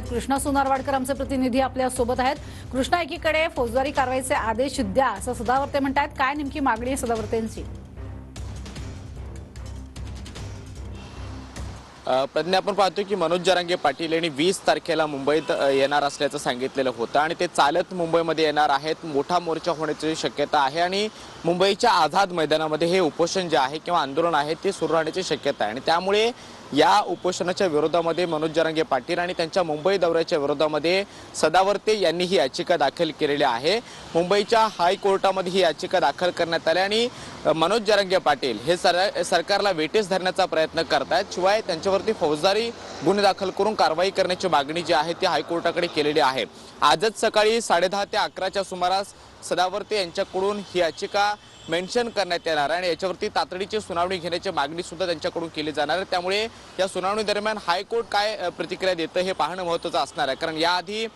कृष्णा सोनारवाडकर आमचे प्रतिनिधी आपल्या सोबत आहेत। कृष्णा, एकीकडे फौजदारी कारवाईचे आदेश द्या असं सदावर्ते म्हणतात, काय नेमकी मागणी आहे सदावर्तेंची? प्रज्ञा, आपण पाहतो की मनोज जरांगे पाटील यांनी 20 तारखेला मुंबईत येणार असल्याचं सांगितलेलं होतं आणि ते चालत मुंबईमध्ये येणार आहेत। मोठा मोर्चा होण्याची शक्यता आहे आणि मुंबईच्या आझाद मैदानामध्ये हे उपोषण जे आहे किंवा आंदोलन आहे ते सुरू राहण्याची शक्यता आहे आणि त्यामुळे या उपोषणाच्या विरोधामध्ये मनोज जरांगे पाटील आणि त्यांच्या मुंबई दौऱ्याच्या विरोधामध्ये सदावर्ते यांनी ही याचिका दाखल केलेली आहे। मुंबईच्या हायकोर्टामध्ये ही याचिका दाखल करण्यात आली आणि मनोज जरांगे पाटील हे सरकारला वेठीस धरण्याचा प्रयत्न करतात। शिवाय त्यांच्यावरती फौजदारी गुन्हे दाखल करून कारवाई करण्याची मागणी जी आहे ती हायकोर्टाकडे केलेली आहे। आजच सकाळी 10:30 ते 11च्या सुमारास सदावर्ते यांच्याकडून ही याचिका मेन्शन करण्यात येणार आणि याच्यावरती तातडीची सुनावणी घेण्याची मागणी सुद्धा त्यांच्याकडून केली जाणार आहे। त्यामुळे या सुनावणी दरम्यान हायकोर्ट काय प्रतिक्रिया देतं हे पाहणं महत्त्वाचं असणार आहे, कारण याआधी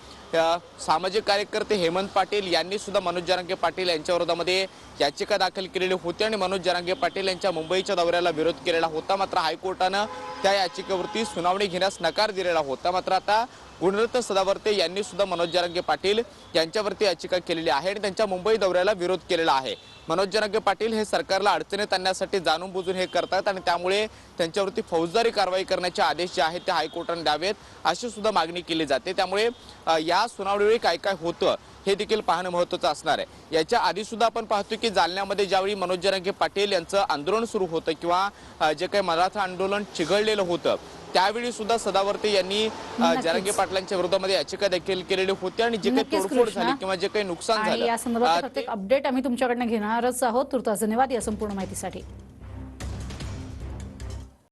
सामाजिक कार्यकर्ते हेमंत पाटील यांनी सुद्धा मनोज जरांगे पाटील यांच्या विरोधामध्ये याचिका दाखल केलेली होती आणि मनोज जरांगे पाटील यांच्या मुंबईच्या दौऱ्याला विरोध केलेला होता। मात्र हायकोर्टानं त्या याचिकेवरती सुनावणी घेण्यास नकार दिलेला होता। मात्र आता गुणरत्न सदावर्ते यांनी सुद्धा मनोज जरांगे पाटील यांच्यावरती याचिका केलेली आहे आणि त्यांच्या मुंबई दौऱ्याला विरोध केलेला आहे। मनोज जरांगे पाटील हे सरकारला अडचणीत आणण्यासाठी जाणून बुजून हे करतात आणि त्यामुळे त्यांच्यावरती फौजदारी कारवाई करण्याचे आदेश जे आहेत ते हायकोर्टाने द्यावेत अशी सुद्धा मागणी केली जाते। त्यामुळे या सुनावणीवेळी काय काय होतं हे देखील पाहणं महत्त्वाचं असणार आहे। याच्या आधी सुद्धा आपण पाहतो की जालन्यामध्ये ज्यावेळी मनोज जरांगे पाटील यांचं आंदोलन सुरू होतं किंवा जे काही मराठा आंदोलन चिघळलेलं होतं त्यावेळी सुद्धा सदावर्ते यांनी जरांगे पाटलांच्या विरोधामध्ये याचिका देखील केलेली होती आणि जे काही तोडफोड झाली किंवा जे काही नुकसान झालं या संदर्भात प्रत्येक अपडेट आम्ही तुमच्याकडनं घेणारच आहोत। तुर्तास धन्यवाद या संपूर्ण माहितीसाठी।